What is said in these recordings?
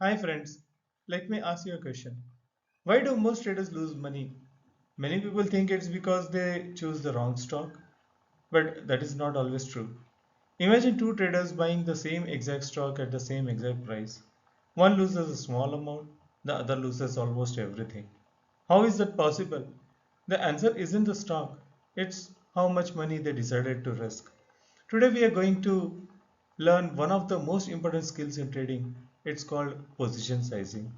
Hi friends, let me ask you a question. Why do most traders lose money? Many people think it's because they choose the wrong stock, but that is not always true. Imagine two traders buying the same exact stock at the same exact price. One loses a small amount, the other loses almost everything. How is that possible? The answer isn't the stock, it's how much money they decided to risk. Today we are going to learn one of the most important skills in trading. It's called position sizing.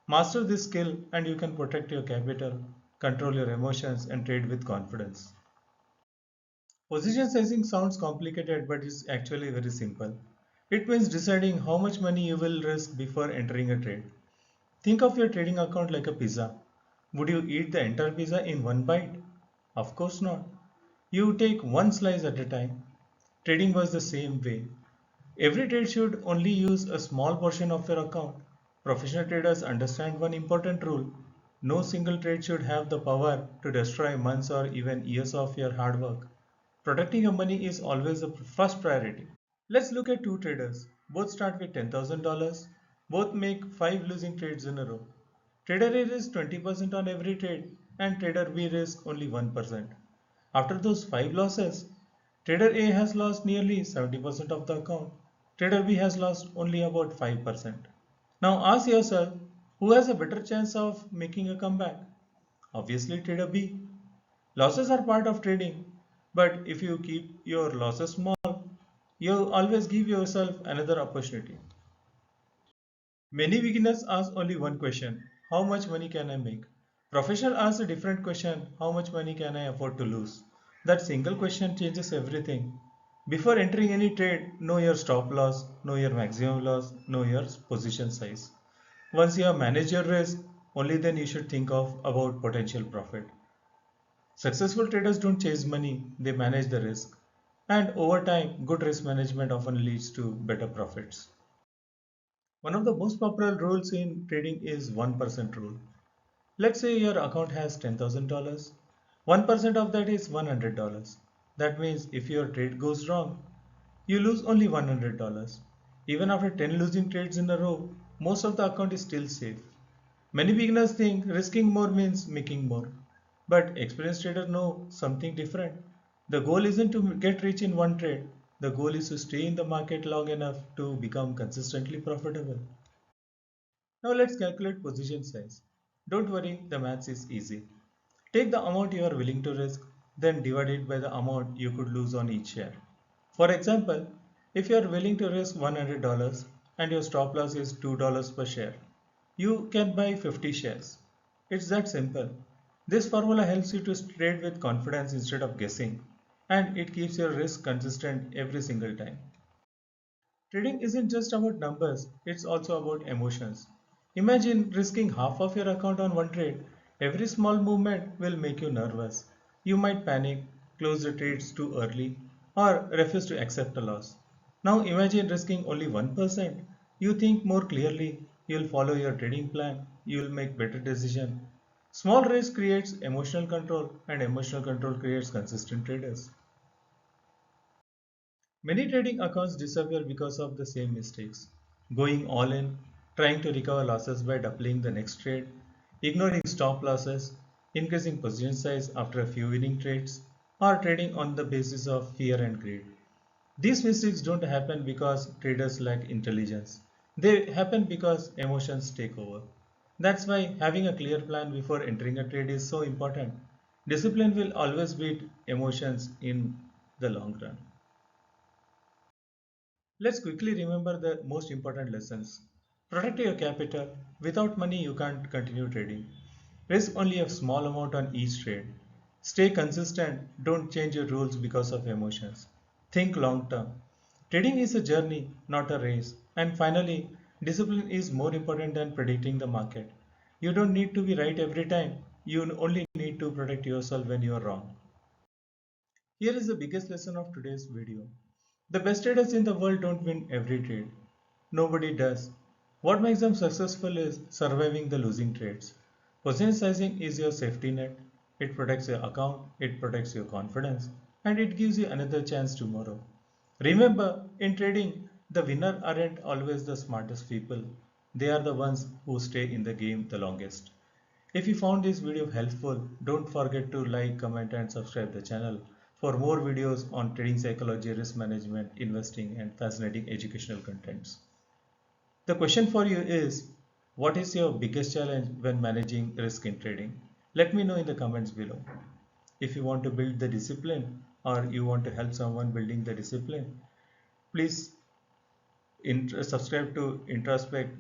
Master this skill and you can protect your capital, control your emotions, and trade with confidence. Position sizing sounds complicated, but it's actually very simple. It means deciding how much money you will risk before entering a trade. Think of your trading account like a pizza. Would you eat the entire pizza in one bite? Of course not. You take one slice at a time. Trading was the same way. Every trade should only use a small portion of your account. Professional traders understand one important rule. No single trade should have the power to destroy months or even years of your hard work. Protecting your money is always the first priority. Let's look at two traders. Both start with $10,000. Both make 5 losing trades in a row. Trader A risks 20% on every trade and trader B risks only 1%. After those 5 losses, trader A has lost nearly 70% of the account. Trader B has lost only about 5%. Now ask yourself, who has a better chance of making a comeback? Obviously trader B. Losses are part of trading, but if you keep your losses small, you always give yourself another opportunity. Many beginners ask only one question: how much money can I make? Professional ask a different question: how much money can I afford to lose? That single question changes everything. Before entering any trade, know your stop loss, know your maximum loss, know your position size. Once you have managed your risk, only then you should think of about potential profit. Successful traders don't chase money, they manage the risk. And over time, good risk management often leads to better profits. One of the most popular rules in trading is 1% rule. Let's say your account has $10,000. 1% of that is $100. That means if your trade goes wrong, you lose only $100. Even after 10 losing trades in a row, most of the account is still safe. Many beginners think risking more means making more, but experienced traders know something different. The goal isn't to get rich in one trade, the goal is to stay in the market long enough to become consistently profitable. Now let's calculate position size. Don't worry, the maths is easy. Take the amount you are willing to risk, then divide it by the amount you could lose on each share. For example, if you are willing to risk $100 and your stop loss is $2 per share, you can buy 50 shares. It's that simple. This formula helps you to trade with confidence instead of guessing, and it keeps your risk consistent every single time. Trading isn't just about numbers, it's also about emotions. Imagine risking half of your account on one trade. Every small movement will make you nervous. You might panic, close the trades too early, or refuse to accept a loss. Now imagine risking only 1%. You think more clearly, you'll follow your trading plan, you'll make better decisions. Small risk creates emotional control, and emotional control creates consistent traders. Many trading accounts disappear because of the same mistakes. Going all in, trying to recover losses by doubling the next trade, ignoring stop losses, increasing position size after a few winning trades, or trading on the basis of fear and greed. These mistakes don't happen because traders lack intelligence. They happen because emotions take over. That's why having a clear plan before entering a trade is so important. Discipline will always beat emotions in the long run. Let's quickly remember the most important lessons. Protect your capital. Without money, you can't continue trading. Risk only a small amount on each trade. Stay consistent. Don't change your rules because of emotions. Think long term. Trading is a journey, not a race. And finally, discipline is more important than predicting the market. You don't need to be right every time. You only need to protect yourself when you are wrong. Here is the biggest lesson of today's video. The best traders in the world don't win every trade. Nobody does. What makes them successful is surviving the losing trades. Position sizing is your safety net. It protects your account, it protects your confidence, and it gives you another chance tomorrow. Remember, in trading, the winner aren't always the smartest people. They are the ones who stay in the game the longest. If you found this video helpful, don't forget to like, comment and subscribe the channel for more videos on trading psychology, risk management, investing and fascinating educational contents. The question for you is, what is your biggest challenge when managing risk in trading? Let me know in the comments below. If you want to build the discipline or you want to help someone building the discipline, please subscribe to Introspect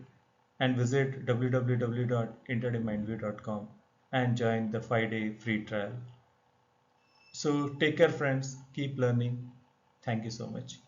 and visit www.intradaymindview.com and join the 5-day free trial. So take care friends, keep learning. Thank you so much.